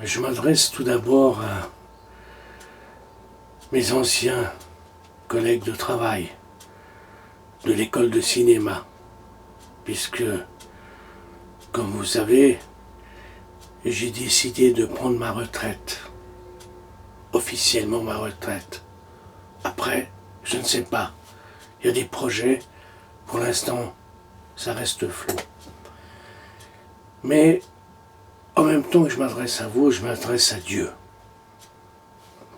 Je m'adresse tout d'abord à mes anciens collègues de travail de l'école de cinéma, puisque, comme vous savez, j'ai décidé de prendre ma retraite, officiellement ma retraite. Après, je ne sais pas, il y a des projets, pour l'instant, ça reste flou. Mais en même temps que je m'adresse à vous, je m'adresse à Dieu.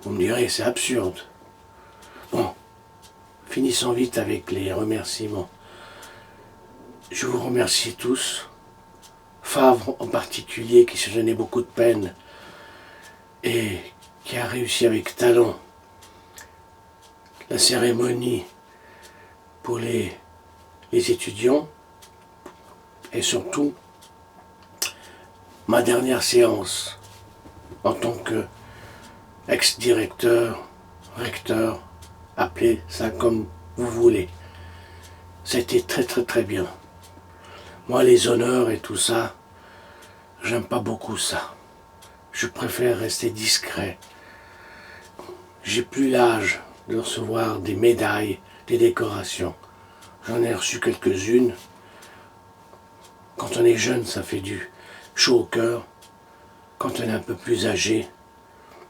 Vous me direz, c'est absurde. Bon, finissons vite avec les remerciements. Je vous remercie tous, Favre en particulier, qui se donnait beaucoup de peine et qui a réussi avec talent la cérémonie pour les étudiants et surtout ma dernière séance en tant que ex-directeur, recteur, appelez ça comme vous voulez. C'était très bien. Moi, les honneurs et tout ça, j'aime pas beaucoup ça. Je préfère rester discret. J'ai plus l'âge de recevoir des médailles, des décorations. J'en ai reçu quelques-unes. Quand on est jeune, ça fait du chaud au cœur. Quand on est un peu plus âgé,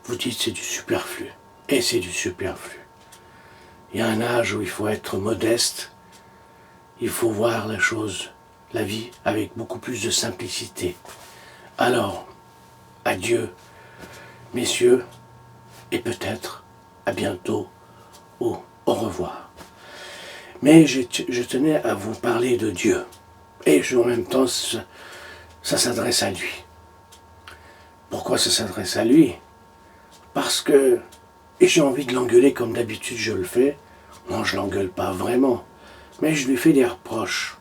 vous dites c'est du superflu. Et c'est du superflu. Il y a un âge où il faut être modeste. Il faut voir la chose, la vie, avec beaucoup plus de simplicité. Alors, adieu, messieurs, et peut-être à bientôt ou au revoir. Mais je tenais à vous parler de Dieu. Et en même temps, ça s'adresse à lui. Pourquoi ça s'adresse à lui? Parce que, et j'ai envie de l'engueuler comme d'habitude je le fais. Non, je l'engueule pas vraiment. Mais je lui fais des reproches.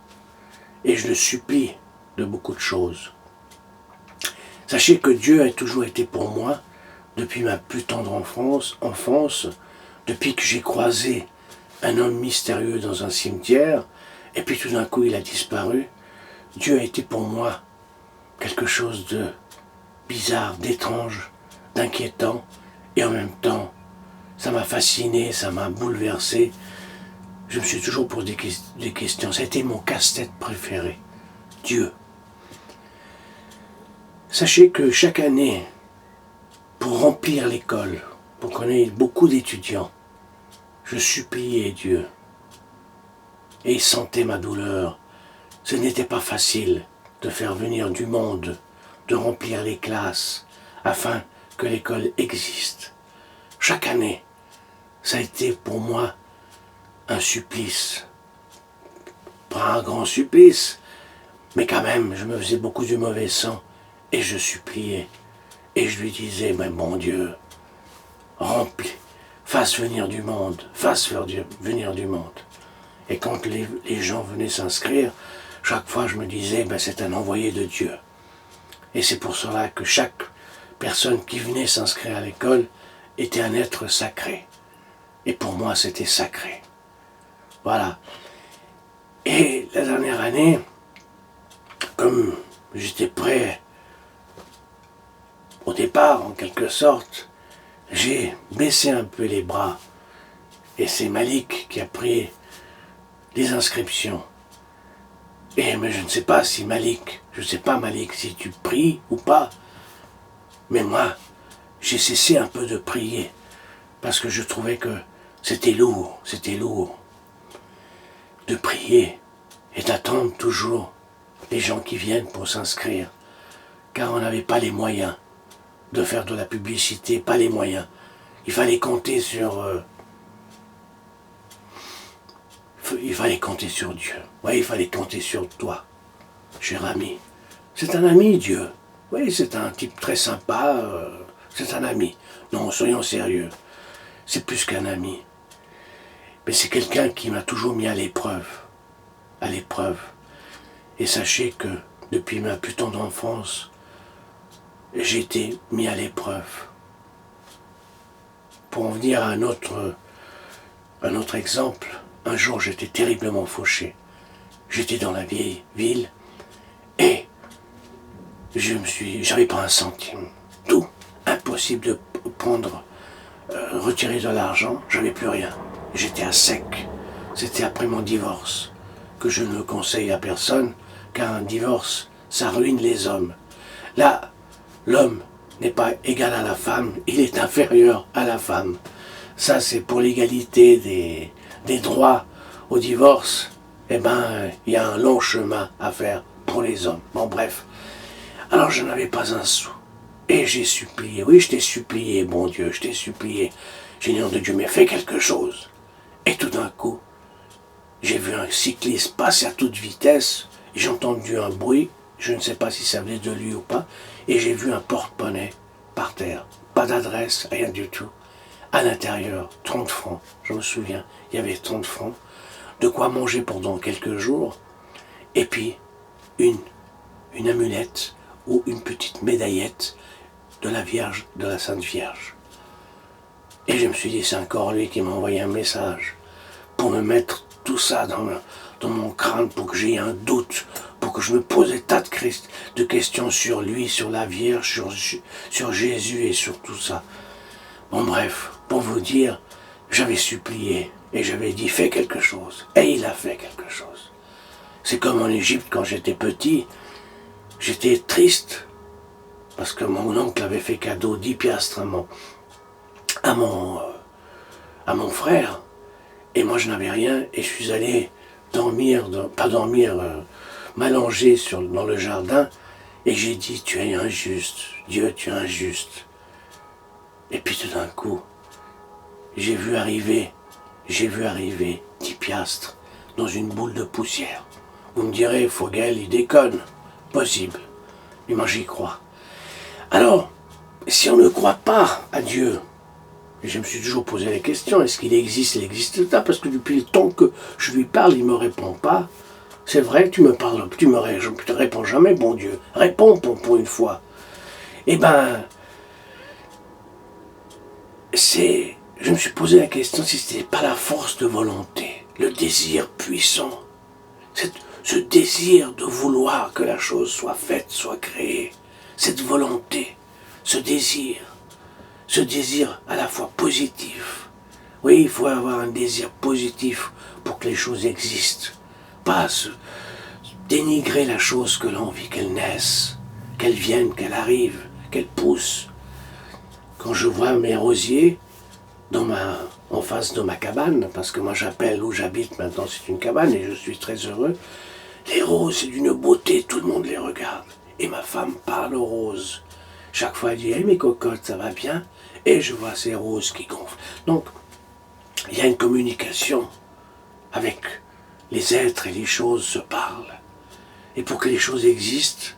Et je le supplie de beaucoup de choses. Sachez que Dieu a toujours été pour moi, depuis ma plus tendre enfance, depuis que j'ai croisé un homme mystérieux dans un cimetière, et puis tout d'un coup il a disparu. Dieu a été pour moi quelque chose de bizarre, d'étrange, d'inquiétant, et en même temps, ça m'a fasciné, ça m'a bouleversé. Je me suis toujours posé des questions. C'était mon casse-tête préféré. Dieu. Sachez que chaque année, pour remplir l'école, pour qu'on ait beaucoup d'étudiants, je suppliais Dieu. Et il sentait ma douleur. Ce n'était pas facile de faire venir du monde, de remplir les classes, afin que l'école existe. Chaque année, ça a été pour moi un supplice. Pas un grand supplice, mais quand même, je me faisais beaucoup de mauvais sang et je suppliais. Et je lui disais, mais mon Dieu, remplis, fasse venir du monde, venir du monde. Et quand les gens venaient s'inscrire, chaque fois je me disais, ben, c'est un envoyé de Dieu. Et c'est pour cela que chaque personne qui venait s'inscrire à l'école était un être sacré. Et pour moi, c'était sacré. Voilà. Et la dernière année, comme j'étais prêt au départ, en quelque sorte, j'ai baissé un peu les bras. Et c'est Malik qui a pris les inscriptions. Mais je ne sais pas si Malik, si tu pries ou pas. Mais moi, j'ai cessé un peu de prier. Parce que je trouvais que c'était lourd de prier et d'attendre toujours les gens qui viennent pour s'inscrire. Car on n'avait pas les moyens de faire de la publicité, pas les moyens. Il fallait compter sur Dieu. Oui, il fallait compter sur toi, cher ami. C'est un ami, Dieu. Oui, c'est un type très sympa, c'est un ami. Non, soyons sérieux. C'est plus qu'un ami. Mais c'est quelqu'un qui m'a toujours mis à l'épreuve. À l'épreuve. Et sachez que, depuis ma plus tendre enfance, j'ai été mis à l'épreuve. Pour en venir à un autre exemple, un jour j'étais terriblement fauché. J'étais dans la vieille ville et j'avais pas un centime. Tout possible de prendre, retirer de l'argent, j'avais plus rien. J'étais à sec. C'était après mon divorce, que je ne le conseille à personne, car un divorce, ça ruine les hommes. Là, l'homme n'est pas égal à la femme, il est inférieur à la femme. Ça, c'est pour l'égalité des droits au divorce. Eh ben, il y a un long chemin à faire pour les hommes. Bon, bref. Alors, je n'avais pas un sou. Et j'ai supplié. Oui, je t'ai supplié, bon Dieu, je t'ai supplié. J'ai dit, nom de Dieu, mais fais quelque chose. Et tout d'un coup, j'ai vu un cycliste passer à toute vitesse. J'ai entendu un bruit. Je ne sais pas si ça venait de lui ou pas. Et j'ai vu un porte-monnaie par terre. Pas d'adresse, rien du tout. À l'intérieur, 30 francs. Je me souviens, il y avait 30 francs. De quoi manger pendant quelques jours. Et puis, une amulette ou une petite médaillette de la Vierge, de la Sainte Vierge. Et je me suis dit, c'est encore lui qui m'a envoyé un message pour me mettre tout ça dans mon crâne, pour que j'aie un doute, pour que je me pose des tas de questions sur lui, sur la Vierge, sur Jésus et sur tout ça. Bon bref, pour vous dire, j'avais supplié et j'avais dit, fais quelque chose. Et il a fait quelque chose. C'est comme en Égypte quand j'étais petit, j'étais triste parce que mon oncle avait fait cadeau 10 piastres à mon frère. Et moi je n'avais rien et je suis allé m'allonger dans le jardin et j'ai dit, tu es injuste, Dieu, tu es injuste. Et puis tout d'un coup, j'ai vu arriver 10 piastres dans une boule de poussière. Vous me direz, Fogel, il déconne. Possible. Mais moi j'y crois. Alors, si on ne croit pas à Dieu, je me suis toujours posé la question, est-ce qu'il existe, il n'existe pas? Parce que depuis le temps que je lui parle, il ne me répond pas. C'est vrai, tu me te réponds jamais, bon Dieu. Réponds pour une fois. Eh ben, je me suis posé la question si ce n'était pas la force de volonté, le désir puissant, ce désir de vouloir que la chose soit faite, soit créée, cette volonté, ce désir à la fois positif. Oui, il faut avoir un désir positif pour que les choses existent, pas dénigrer la chose que l'on vit, qu'elle naisse, qu'elle vienne, qu'elle arrive, qu'elle pousse. Quand je vois mes rosiers en face de ma cabane, parce que moi j'appelle où j'habite maintenant, c'est une cabane et je suis très heureux, les roses, c'est d'une beauté, tout le monde les regarde. Et ma femme parle aux roses. Chaque fois elle dit, hey, mes cocottes, ça va bien? Et je vois ces roses qui gonflent. Donc, il y a une communication avec les êtres et les choses se parlent. Et pour que les choses existent,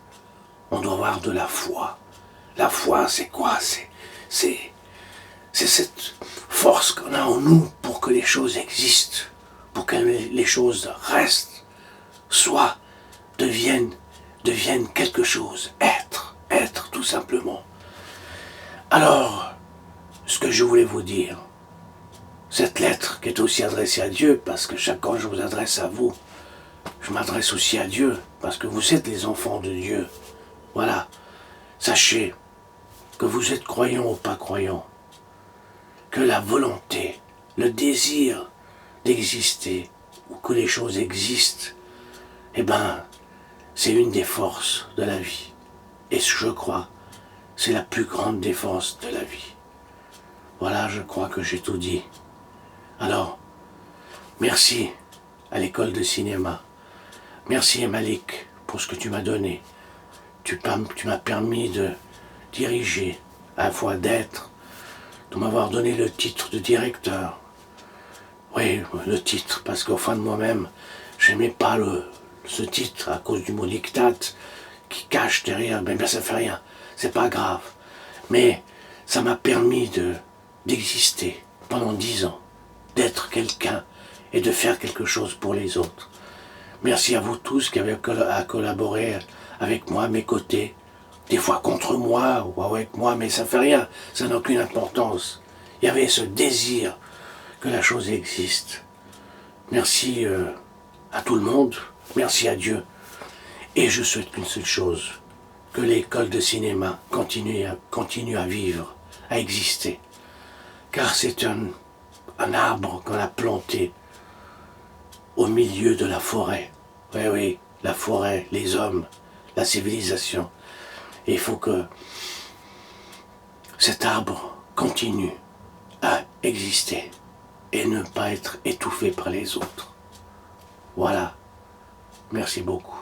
on doit avoir de la foi. La foi, c'est quoi? C'est cette force qu'on a en nous pour que les choses existent, pour que les choses restent, soit deviennent quelque chose, être tout simplement. Alors, ce que je voulais vous dire, cette lettre qui est aussi adressée à Dieu, parce que chaque fois que je vous adresse à vous, je m'adresse aussi à Dieu, parce que vous êtes les enfants de Dieu. Voilà, sachez que vous êtes croyants ou pas croyants, que la volonté, le désir d'exister, ou que les choses existent, eh ben, c'est une des forces de la vie. Et je crois, c'est la plus grande des forces de la vie. Voilà, je crois que j'ai tout dit. Alors, merci à l'école de cinéma. Merci Malik pour ce que tu m'as donné. Tu m'as permis de diriger, à la fois d'être, de m'avoir donné le titre de directeur. Oui, le titre, parce qu'au fond de moi-même, j'aimais pas ce titre à cause du mot diktat qui cache derrière. Mais bien ça fait rien, c'est pas grave. Mais ça m'a permis d'exister pendant 10 ans, d'être quelqu'un et de faire quelque chose pour les autres. Merci à vous tous qui avez collaboré avec moi, à mes côtés, des fois contre moi ou avec moi, mais ça fait rien, ça n'a aucune importance. Il y avait ce désir que la chose existe. Merci à tout le monde, merci à Dieu. Et je souhaite qu'une seule chose, que l'école de cinéma continue à vivre à exister. Car c'est un arbre qu'on a planté au milieu de la forêt. Oui, oui, la forêt, les hommes, la civilisation. Et il faut que cet arbre continue à exister et ne pas être étouffé par les autres. Voilà. Merci beaucoup.